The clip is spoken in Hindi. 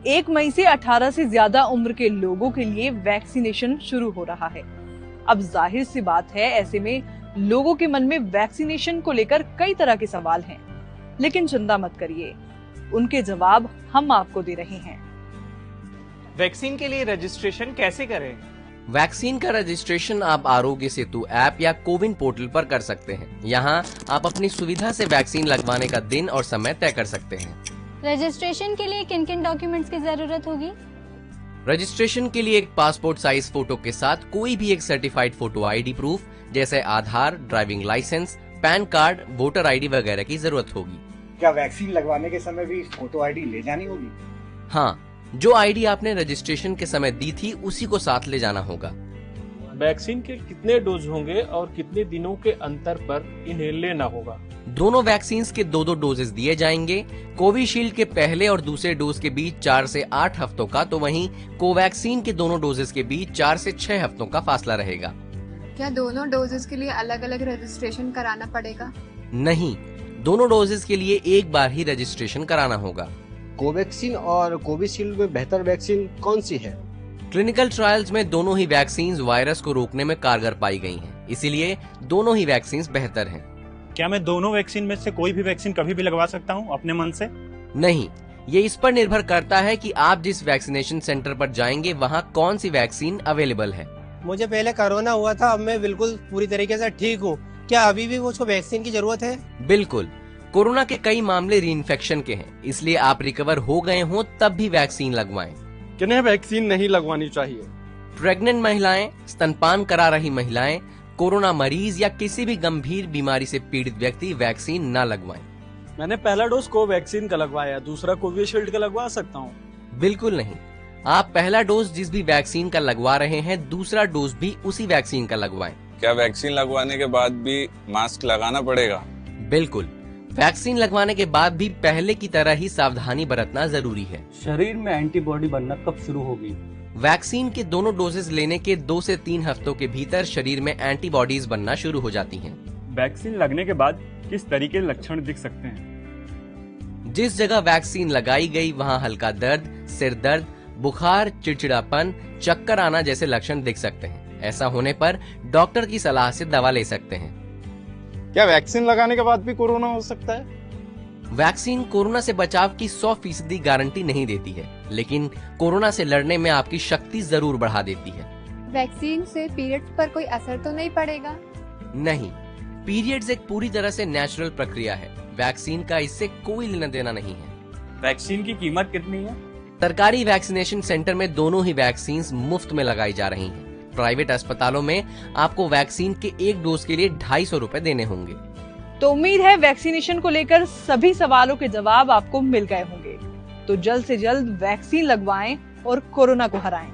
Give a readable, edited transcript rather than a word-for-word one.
1 मई से 18 से ज्यादा उम्र के लोगों के लिए वैक्सीनेशन शुरू हो रहा है। अब जाहिर सी बात है, ऐसे में लोगों के मन में वैक्सीनेशन को लेकर कई तरह के सवाल हैं, लेकिन चिंता मत करिए, उनके जवाब हम आपको दे रहे हैं। वैक्सीन के लिए रजिस्ट्रेशन कैसे करें? वैक्सीन का रजिस्ट्रेशन आप आरोग्य सेतु ऐप या कोविन पोर्टल पर कर सकते हैं। यहाँ आप अपनी सुविधा से वैक्सीन लगवाने का दिन और समय तय कर सकते हैं। रजिस्ट्रेशन के लिए किन किन डॉक्यूमेंट्स की जरूरत होगी? रजिस्ट्रेशन के लिए एक पासपोर्ट साइज फोटो के साथ कोई भी एक सर्टिफाइड फोटो आईडी प्रूफ जैसे Aadhaar, driving licence, PAN card, voter ID वगैरह की जरूरत होगी। क्या वैक्सीन लगवाने के समय भी फोटो आईडी ले जानी होगी? हाँ, जो आईडी आपने रजिस्ट्रेशन के समय दी थी उसी को साथ ले जाना होगा। वैक्सीन के कितने डोज होंगे और कितने दिनों के अंतर पर इन्हें लेना होगा? दोनों वैक्सीन के 2 डोजेस दिए जाएंगे। कोविशील्ड के पहले और दूसरे डोज के बीच 4 से 8 हफ्तों का, तो वहीं कोवैक्सीन के दोनों डोजेस के बीच 4 से 6 हफ्तों का फासला रहेगा। क्या दोनों डोजेस के लिए अलग अलग रजिस्ट्रेशन कराना पड़ेगा? नहीं, दोनों डोजेस के लिए एक बार ही रजिस्ट्रेशन कराना होगा। कोवैक्सीन और कोविशील्ड में बेहतर वैक्सीन कौन सी है? क्लिनिकल ट्रायल्स में दोनों ही वैक्सीन वायरस को रोकने में कारगर पाई गई हैं, इसीलिए दोनों ही वैक्सीन बेहतर हैं। क्या मैं दोनों वैक्सीन में से कोई भी वैक्सीन कभी भी लगवा सकता हूं अपने मन से? नहीं, ये इस पर निर्भर करता है कि आप जिस वैक्सीनेशन सेंटर पर जाएंगे वहाँ कौन सी वैक्सीन अवेलेबल है। मुझे पहले कोरोना हुआ था, अब मैं बिल्कुल पूरी तरीके से ठीक हूँ। क्या अभी भी मुझको वैक्सीन की जरूरत है? बिल्कुल, कोरोना के कई मामले रीइंफेक्शन के हैं, इसलिए आप रिकवर हो गए हों तब भी वैक्सीन लगवाएं। किन्हें वैक्सीन नहीं लगवानी चाहिए? प्रेग्नेंट महिलाएं, स्तनपान करा रही महिलाएं, कोरोना मरीज या किसी भी गंभीर बीमारी से पीड़ित व्यक्ति वैक्सीन न लगवाएं। मैंने पहला डोज कोवैक्सीन का लगवाया, दूसरा कोविशील्ड का लगवा सकता हूँ? बिल्कुल नहीं, आप पहला डोज जिस भी वैक्सीन का लगवा रहे हैं, दूसरा डोज भी उसी वैक्सीन का लगवाएं। क्या वैक्सीन लगवाने के बाद भी मास्क लगाना पड़ेगा? बिल्कुल, वैक्सीन लगवाने के बाद भी पहले की तरह ही सावधानी बरतना जरूरी है। शरीर में एंटीबॉडी बनना कब शुरू होगी? वैक्सीन के दोनों डोजेस लेने के 2 से 3 हफ्तों के भीतर शरीर में एंटीबॉडीज बनना शुरू हो जाती हैं। वैक्सीन लगने के बाद किस तरीके के लक्षण दिख सकते हैं? जिस जगह वैक्सीन लगाई गई वहां हल्का दर्द, सिर दर्द, बुखार, चिड़चिड़ापन, चक्कर आना जैसे लक्षण दिख सकते हैं। ऐसा होने पर डॉक्टर की सलाह से दवा ले सकते हैं। क्या वैक्सीन लगाने के बाद भी कोरोना हो सकता है? वैक्सीन कोरोना से बचाव की 100% गारंटी नहीं देती है, लेकिन कोरोना से लड़ने में आपकी शक्ति जरूर बढ़ा देती है। वैक्सीन से पीरियड्स पर कोई असर तो नहीं पड़ेगा? नहीं, पीरियड्स एक पूरी तरह से नेचुरल प्रक्रिया है। वैक्सीन का इससे कोई लेना देना नहीं है। वैक्सीन की कीमत कितनी है? सरकारी वैक्सीनेशन सेंटर में दोनों ही वैक्सीन मुफ्त में लगाई जा रही हैं। प्राइवेट अस्पतालों में आपको वैक्सीन के एक डोज के लिए 250 रुपए देने होंगे। तो उम्मीद है वैक्सीनेशन को लेकर सभी सवालों के जवाब आपको मिल गए होंगे। तो जल्द से जल्द वैक्सीन लगवाएं और कोरोना को हराएं।